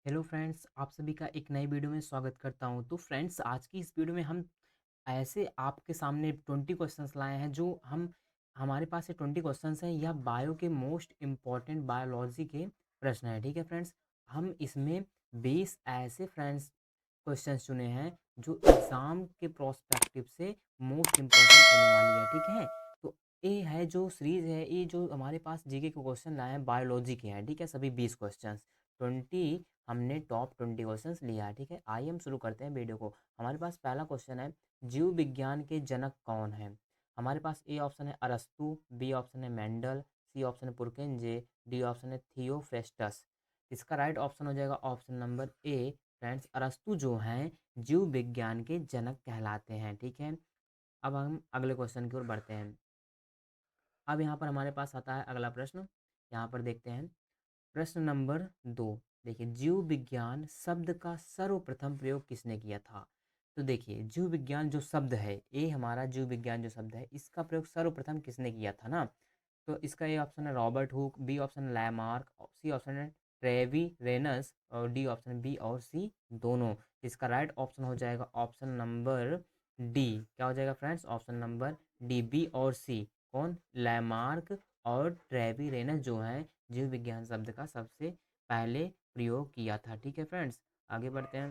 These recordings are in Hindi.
हेलो फ्रेंड्स, आप सभी का एक नई वीडियो में स्वागत करता हूं। तो फ्रेंड्स, आज की इस वीडियो में हम ऐसे आपके सामने 20 क्वेश्चंस लाए हैं जो हमारे पास ये 20 क्वेश्चंस हैं। यह बायो के मोस्ट इम्पॉर्टेंट बायोलॉजी के प्रश्न हैं। ठीक है फ्रेंड्स, हम इसमें 20 ऐसे फ्रेंड्स क्वेश्चंस चुने हैं जो एग्ज़ाम के प्रोस्पेक्टिव से मोस्ट इम्पॉर्टेंट होने वाली है। ठीक है, तो ये है जो सीरीज़ है, ये जो हमारे पास जीके के क्वेश्चन लाए हैं बायोलॉजी के हैं। ठीक है, सभी 20 क्वेश्चन 20 हमने टॉप 20 क्वेश्चंस लिया है। ठीक है, आइए हम शुरू करते हैं वीडियो को। हमारे पास पहला क्वेश्चन है, जीव विज्ञान के जनक कौन है? हमारे पास ए ऑप्शन है अरस्तु, बी ऑप्शन है मेंडल, सी ऑप्शन है पुरकेंजे, डी ऑप्शन है थियोफ्रेस्टस। इसका राइट ऑप्शन हो जाएगा ऑप्शन नंबर ए। फ्रेंड्स, अरस्तु जो हैं जीव विज्ञान के जनक कहलाते हैं। ठीक है, अब हम अगले क्वेश्चन की ओर बढ़ते हैं। अब यहाँ पर हमारे पास आता है अगला प्रश्न। यहाँ पर देखते हैं प्रश्न नंबर 2। देखिए, जीव विज्ञान शब्द का सर्वप्रथम प्रयोग किसने किया था? तो देखिए, जीव विज्ञान जो शब्द है, ये हमारा जीव विज्ञान जो शब्द है, इसका प्रयोग सर्वप्रथम किसने किया था ना? तो इसका ए ऑप्शन है रॉबर्ट हुक, बी ऑप्शन है लैमार्क, सी ऑप्शन है ट्रेवी रेनस और डी ऑप्शन बी और सी दोनों। इसका राइट ऑप्शन हो जाएगा ऑप्शन नंबर डी। क्या हो जाएगा friends? Option number D, B और सी। कौन? लैमार्क और ट्रेवी रेनस जो है जीव विज्ञान शब्द का सबसे पहले प्रयोग किया था। ठीक है फ्रेंड्स, आगे बढ़ते हैं।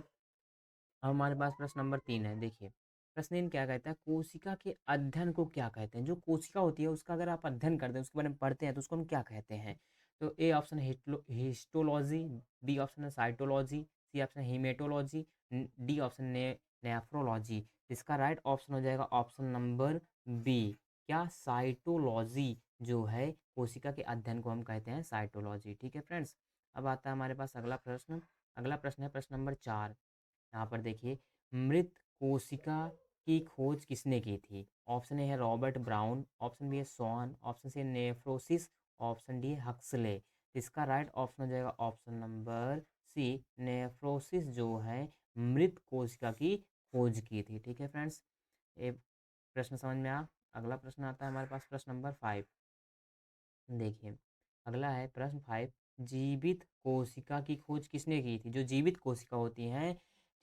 अब हमारे पास प्रश्न नंबर 3 है। देखिए, प्रश्न 3 क्या कहता है, कोशिका के अध्ययन को क्या कहते हैं? जो कोशिका होती है उसका अगर आप अध्ययन करते हैं, उसके बारे में पढ़ते हैं, तो उसको हम क्या कहते हैं? तो ए ऑप्शन है हिस्टोलॉजी, बी ऑप्शन है साइटोलॉजी, सी ऑप्शन है हीमेटोलॉजी, डी ऑप्शन ने नेफ्रोलॉजी। इसका राइट ऑप्शन हो जाएगा ऑप्शन नंबर बी। क्या? साइटोलॉजी जो है कोशिका के अध्ययन को हम कहते हैं साइटोलॉजी। ठीक है फ्रेंड्स, अब आता है हमारे पास अगला प्रश्न। अगला प्रश्न है प्रश्न नंबर 4। यहाँ पर देखिए, मृत कोशिका की खोज किसने की थी? ऑप्शन ए है रॉबर्ट ब्राउन, ऑप्शन बी है स्वान, ऑप्शन सी है नेफ्रोसिस, ऑप्शन डी है हक्सले। इसका राइट ऑप्शन हो जाएगा ऑप्शन नंबर सी, नेफ्रोसिस जो है मृत कोशिका की खोज की थी। ठीक है फ्रेंड्स, ये प्रश्न समझ में आ। अगला प्रश्न आता है हमारे पास प्रश्न नंबर 5। देखिए, अगला है प्रश्न 5। जीवित कोशिका की खोज किसने की थी? जो जीवित कोशिका होती हैं,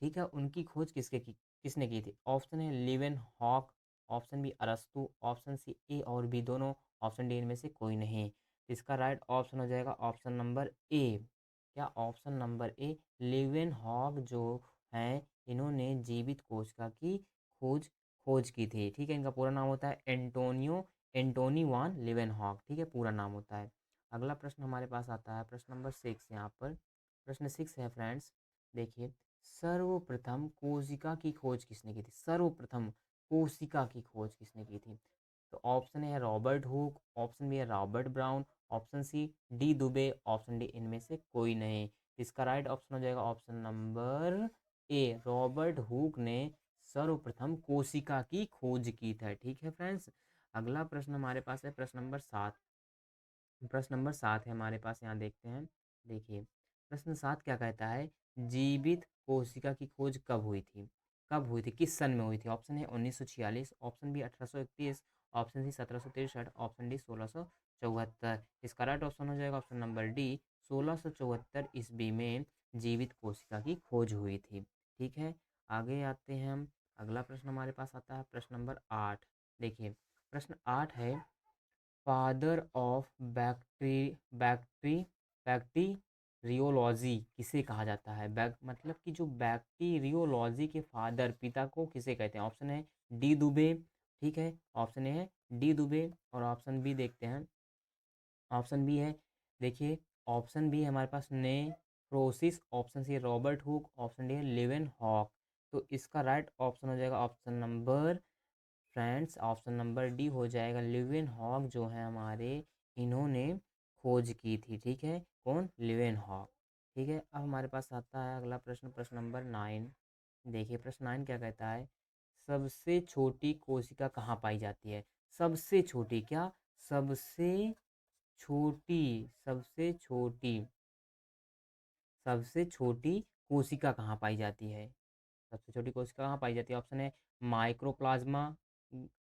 ठीक है, उनकी खोज किसने की थी? ऑप्शन है लिवेन हॉक, ऑप्शन बी अरस्तु, ऑप्शन सी ए और बी दोनों, ऑप्शन डी इनमें से कोई नहीं। इसका राइट ऑप्शन हो जाएगा ऑप्शन नंबर ए। क्या? ऑप्शन नंबर ए, लिवेन हॉक जो हैं, इन्होंने जीवित कोशिका की खोज खोज की थी। ठीक है, इनका पूरा नाम होता है एंटोनी वान लिवेनहॉक। ठीक है, पूरा नाम होता है। अगला प्रश्न हमारे पास आता है प्रश्न नंबर 6। यहाँ पर प्रश्न 6 है फ्रेंड्स। देखिए, सर्वप्रथम कोशिका की खोज किसने की थी? सर्वप्रथम कोशिका की खोज किसने की थी? तो ऑप्शन है रॉबर्ट हुक, ऑप्शन बी है Robert Brown, option C D Dubey, option D इनमें से कोई नहीं। इसका राइट ऑप्शन हो जाएगा option number A, Robert Hooke ने सर्वप्रथम कोशिका की खोज की थी। ठीक है फ्रेंड्स, अगला प्रश्न हमारे पास है प्रश्न नंबर 7। प्रश्न नंबर 7 है हमारे पास, यहाँ देखते हैं। देखिए, प्रश्न 7 क्या कहता है, जीवित कोशिका की खोज कब हुई थी? कब हुई थी, किस सन में हुई थी? ऑप्शन है 1946, option B 1831, option C 1763, option D 1674। इसका राइट ऑप्शन हो जाएगा ऑप्शन नंबर डी, 1674 ईस्वी में जीवित कोशिका की खोज हुई थी। ठीक है, आगे आते हैं हम। अगला प्रश्न हमारे पास आता है प्रश्न नंबर 8। देखिए, प्रश्न 8 है, फादर ऑफ बैक्टी बैक्टीरियोलॉजी किसे कहा जाता है? मतलब कि जो बैक्टीरियोलॉजी के फादर, पिता को किसे कहते हैं? ऑप्शन है डी दुबे, ठीक है, ऑप्शन ए है डी दुबे और ऑप्शन बी देखते हैं। ऑप्शन बी है, देखिए, ऑप्शन बी है हमारे पास ने प्रोसिस, ऑप्शन सी है रॉबर्ट हुक, ऑप्शन डी है लिवेन हॉक। तो इसका राइट ऑप्शन हो जाएगा option number, friends, option number D हो जाएगा, लिवेन हॉक जो है हमारे, इन्होंने खोज की थी। ठीक है, कौन? लिवेन हॉक। ठीक है, अब हमारे पास आता है अगला प्रश्न, प्रश्न नंबर 9। देखिए, प्रश्न 9 क्या कहता है, सबसे छोटी कोशिका कहाँ पाई जाती है? सबसे छोटी, क्या? सबसे छोटी, सबसे छोटी, सबसे छोटी कोशिका कहाँ पाई जाती है? सबसे छोटी कोशिका कहाँ पाई जाती है? ऑप्शन है माइक्रोप्लाज्मा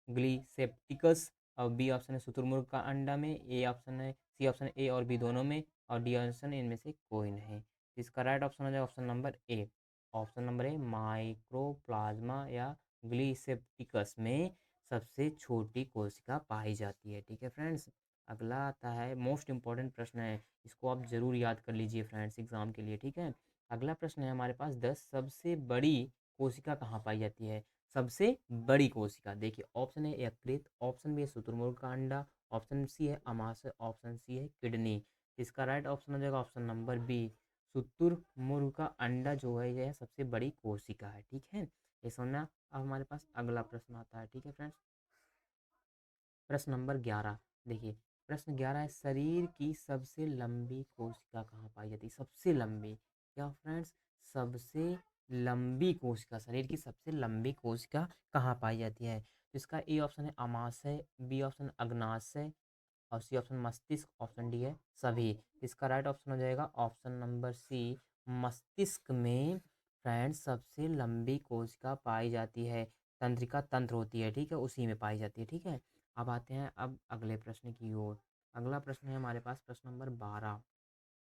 ग्लीसेप्टिकस, और बी ऑप्शन है शुतुरमुर्ग का अंडा में, ए ऑप्शन है, सी ऑप्शन ए और बी दोनों में, और डी ऑप्शन इनमें से कोई नहीं। इसका राइट ऑप्शन हो जाएगा ऑप्शन नंबर ए। ऑप्शन नंबर ए माइक्रोप्लाज्मा या ग्लीसेप्टिकस में सबसे छोटी कोशिका पाई जाती है। ठीक है फ्रेंड्स, अगला आता है मोस्ट इंपॉर्टेंट प्रश्न है, इसको आप ज़रूर याद कर लीजिए फ्रेंड्स एग्जाम के लिए। ठीक है, अगला प्रश्न है हमारे पास 10 सबसे बड़ी कोशिका कहाँ पाई जाती है। सबसे बड़ी कोशिका देखिए, ऑप्शन है यकृत, ऑप्शन बी है शुतुरमुर्ग का अंडा, ऑप्शन सी है अमाशय, ऑप्शन सी है किडनी। इसका राइट ऑप्शन हो जाएगा ऑप्शन नंबर बी, शुतुरमुर्ग का अंडा जो है यह सबसे बड़ी कोशिका है। ठीक है, ये समझना। अब हमारे पास अगला प्रश्न आता है। ठीक है फ्रेंड्स, प्रश्न नंबर 11 देखिए, प्रश्न 11 है शरीर की सबसे लंबी कोशिका कहाँ पाई जाती है। सबसे लंबी, क्या फ्रेंड्स, सबसे लंबी कोशिका, शरीर की सबसे लंबी कोशिका कहाँ पाई जाती है। तो इसका ए ऑप्शन है अमाशय, बी ऑप्शन अग्नाशय, और सी ऑप्शन मस्तिष्क, ऑप्शन डी है सभी। इसका राइट ऑप्शन हो जाएगा ऑप्शन नंबर सी, मस्तिष्क में फ्रेंड्स सबसे लंबी कोशिका पाई जाती है। तंत्रिका तंत्र होती है, ठीक है, उसी में पाई जाती है। ठीक है, अब आते हैं अब अगले प्रश्न की ओर। अगला प्रश्न है हमारे पास प्रश्न नंबर 12।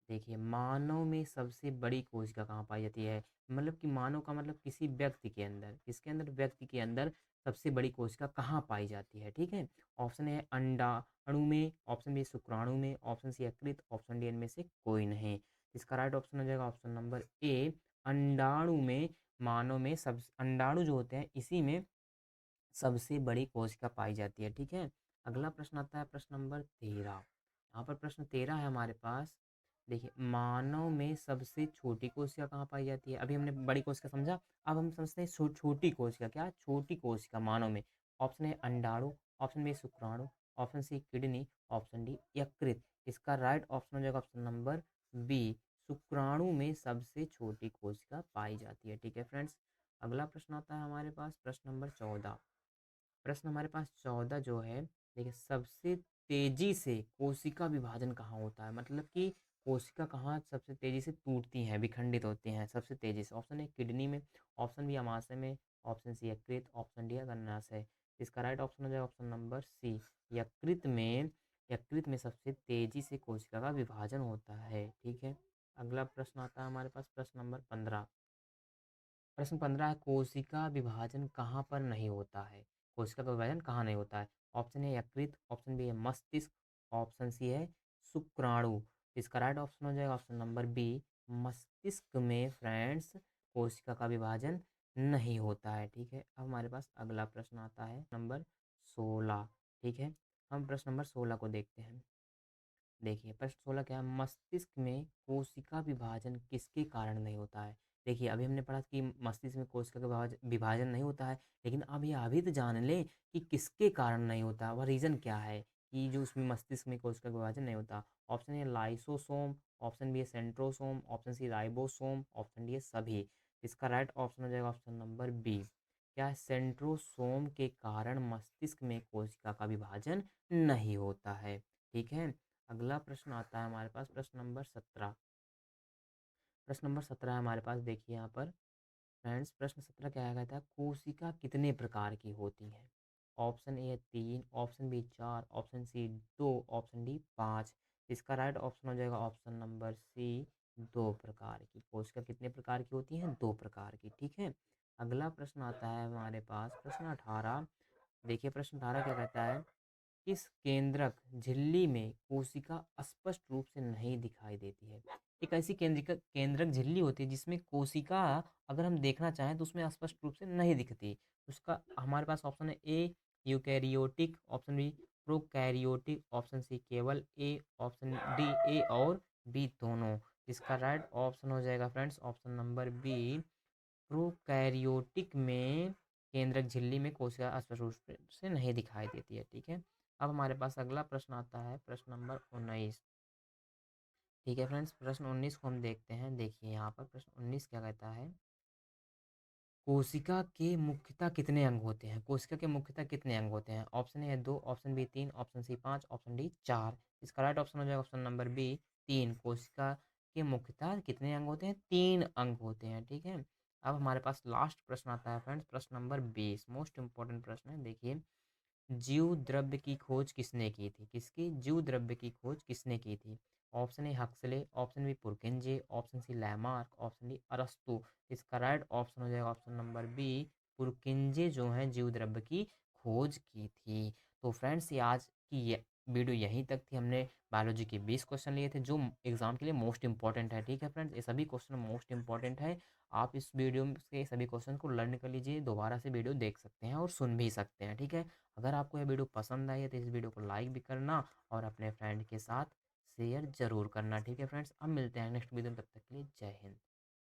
देखिए, मानव में सबसे बड़ी कोशिका कहाँ पाई जाती है। मतलब कि मानव का मतलब किसी व्यक्ति के अंदर, किसके अंदर, व्यक्ति के अंदर सबसे बड़ी कोशिका कहाँ पाई जाती है। ठीक है, ऑप्शन है अंडा अणु में, ऑप्शन बी शुक्राणु में, ऑप्शन सी यकृत, ऑप्शन डी इनमें से कोई नहीं। इसका राइट ऑप्शन हो जाएगा ऑप्शन नंबर ए, अंडाणु में। मानव में सब अंडाणु जो होते हैं इसी में सबसे बड़ी कोशिका पाई जाती है। ठीक है, अगला प्रश्न आता है प्रश्न नंबर 13। यहाँ पर प्रश्न 13 है हमारे पास। देखिए, मानव में सबसे छोटी कोशिका कहाँ पाई जाती है। अभी हमने बड़ी कोशिका समझा, अब हम समझते हैं छोटी कोशिका। क्या छोटी कोशिका मानव में। ऑप्शन है अंडाणु, ऑप्शन बी शुक्राणु, option C kidney, option D यकृत। इसका राइट ऑप्शन हो जाएगा ऑप्शन नंबर बी, शुक्राणु में सबसे छोटी कोशिका पाई जाती है। ठीक है फ्रेंड्स, अगला प्रश्न आता है हमारे पास प्रश्न नंबर 14। प्रश्न हमारे पास 14 जो है, देखिए, सबसे तेजी से कोशिका विभाजन कहाँ होता है। मतलब कि कोशिका कहाँ सबसे तेजी से टूटती हैं, विखंडित होती हैं सबसे तेजी से। ऑप्शन ए किडनी में, ऑप्शन बी अमाशय में, ऑप्शन सी यकृत, ऑप्शन डी अग्न्याशय। इसका राइट ऑप्शन हो जाएगा ऑप्शन नंबर सी, यकृत में। यकृत में सबसे तेजी से कोशिका का विभाजन होता है। ठीक है, अगला प्रश्न आता है हमारे पास प्रश्न नंबर 15। प्रश्न 15 है, कोशिका विभाजन कहाँ पर नहीं होता है। कोशिका का विभाजन कहाँ नहीं होता है। ऑप्शन है यकृत, ऑप्शन बी है मस्तिष्क, ऑप्शन सी है शुक्राणु। इसका राइट ऑप्शन हो जाएगा ऑप्शन नंबर बी, मस्तिष्क में फ्रेंड्स कोशिका का विभाजन नहीं होता है। ठीक है, अब हमारे पास अगला प्रश्न आता है नंबर 16। ठीक है, हम प्रश्न नंबर 16 को देखते हैं। देखिए, प्रश्न 16 क्या है, मस्तिष्क में कोशिका विभाजन किसके कारण नहीं होता है। देखिए, अभी हमने पढ़ा कि मस्तिष्क में कोशिका का विभाजन नहीं होता है, लेकिन अब ये अभी तो जान लें कि किसके कारण नहीं होता, वह रीज़न क्या है कि जो उसमें मस्तिष्क में कोशिका का विभाजन नहीं होता। Option A lysosome, option B है centrosome, option C ribosome, option D है सभी। इसका राइट ऑप्शन हो जाएगा ऑप्शन नंबर बी, क्या है, सेंट्रोसोम के कारण मस्तिष्क में कोशिका का विभाजन नहीं होता है। ठीक है, अगला प्रश्न आता है हमारे पास प्रश्न नंबर 17। प्रश्न नंबर 17 है हमारे पास, देखिए यहाँ पर फ्रेंड्स प्रश्न 17 क्या कहता है, कोशिका कितने प्रकार की होती हैं। Option A 3, option B 4, option C 2, option D 5। इसका राइट ऑप्शन हो जाएगा ऑप्शन नंबर सी, 2 प्रकार की। कोशिका कितने प्रकार की होती हैं, 2 प्रकार की। ठीक है, अगला प्रश्न आता है हमारे पास प्रश्न 18। देखिए, प्रश्न 18 क्या कहता है, इस केंद्रक झिल्ली में कोशिका स्पष्ट रूप से नहीं दिखाई देती है। एक ऐसी केंद्रक झिल्ली होती है जिसमें कोशिका अगर हम देखना चाहें तो उसमें स्पष्ट रूप से नहीं दिखती। उसका हमारे पास ऑप्शन है A eukaryotic, option B prokaryotic, option C केवल ए, ऑप्शन डी ए और बी दोनों। इसका राइट ऑप्शन हो जाएगा friends option number B, prokaryotic में केंद्रक झिल्ली में कोशिका स्पष्ट रूप से नहीं दिखाई देती है। ठीक है, अब हमारे पास अगला प्रश्न आता है प्रश्न नंबर 19। ठीक है फ्रेंड्स, प्रश्न 19 को हम देखते हैं। देखिए, यहाँ पर प्रश्न 19 क्या कहता है, कोशिका के मुख्यतः कितने अंग होते हैं। कोशिका के मुख्यतः कितने अंग होते हैं। ऑप्शन ए है 2, option B 3, option C 5, option D 4। इसका राइट ऑप्शन हो जाएगा ऑप्शन नंबर बी, 3। कोशिका के मुख्यतः कितने अंग होते हैं, 3 अंग होते हैं। ठीक है, अब हमारे पास लास्ट प्रश्न आता है फ्रेंड्स प्रश्न नंबर 20, मोस्ट इंपॉर्टेंट प्रश्न है। देखिए, जीव द्रव्य की खोज किसने की थी। किसकी जीव द्रव्य की खोज किसने की थी। Option A Huxley, option B Purkinje, option C Lamarck, option D अरस्तु। इसका राइट ऑप्शन हो जाएगा ऑप्शन नंबर बी, पुरकिंजे जो हैं जीव द्रव्य की खोज की थी। तो फ्रेंड्स ये आज की ये वीडियो यहीं तक थी। हमने बायोलॉजी के 20 क्वेश्चन लिए थे जो एग्जाम के लिए मोस्ट इंपॉर्टेंट है। ठीक है फ्रेंड्स, ये सभी क्वेश्चन मोस्ट इंपॉर्टेंट है। आप इस वीडियो से सभी क्वेश्चन को लर्न कर लीजिए, दोबारा से वीडियो देख सकते हैं और सुन भी सकते हैं। ठीक है, अगर आपको यह वीडियो पसंद आई है तो इस वीडियो को लाइक भी करना और अपने फ्रेंड के साथ शेयर ज़रूर करना। ठीक है फ्रेंड्स, अब मिलते हैं नेक्स्ट वीडियो में, तब तक के लिए जय हिंद।